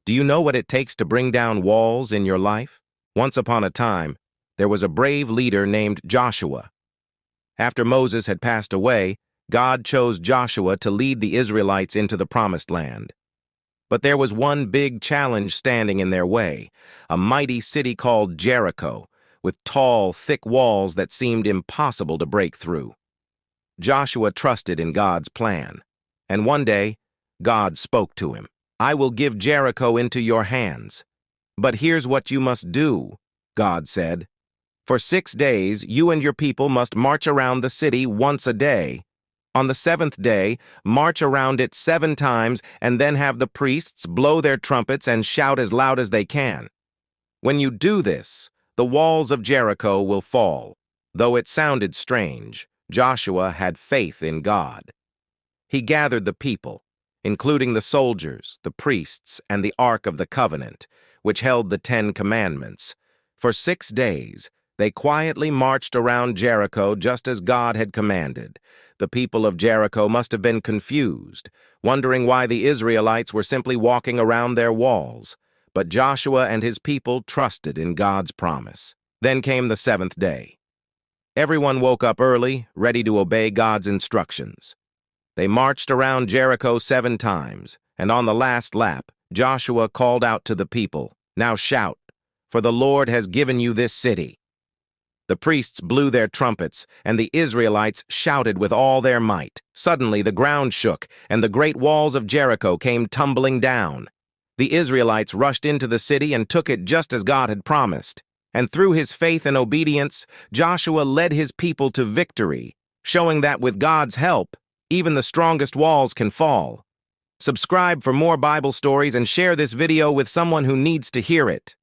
Do you know what it takes to bring down walls in your life? Once upon a time, there was a brave leader named Joshua. After Moses had passed away, God chose Joshua to lead the Israelites into the Promised Land. But there was one big challenge standing in their way, a mighty city called Jericho, with tall, thick walls that seemed impossible to break through. Joshua trusted in God's plan, and one day, God spoke to him. "I will give Jericho into your hands. But here's what you must do," God said. "For 6 days, you and your people must march around the city once a day. On the 7th day, march around it 7 times and then have the priests blow their trumpets and shout as loud as they can. When you do this, the walls of Jericho will fall." Though it sounded strange, Joshua had faith in God. He gathered the people, including the soldiers, the priests, and the Ark of the Covenant, which held the 10 Commandments. For 6 days, they quietly marched around Jericho just as God had commanded. The people of Jericho must have been confused, wondering why the Israelites were simply walking around their walls. But Joshua and his people trusted in God's promise. Then came the 7th day. Everyone woke up early, ready to obey God's instructions. They marched around Jericho 7 times, and on the last lap, Joshua called out to the people, "Now shout, for the Lord has given you this city." The priests blew their trumpets, and the Israelites shouted with all their might. Suddenly the ground shook, and the great walls of Jericho came tumbling down. The Israelites rushed into the city and took it just as God had promised. And through his faith and obedience, Joshua led his people to victory, showing that with God's help, even the strongest walls can fall. Subscribe for more Bible stories and share this video with someone who needs to hear it.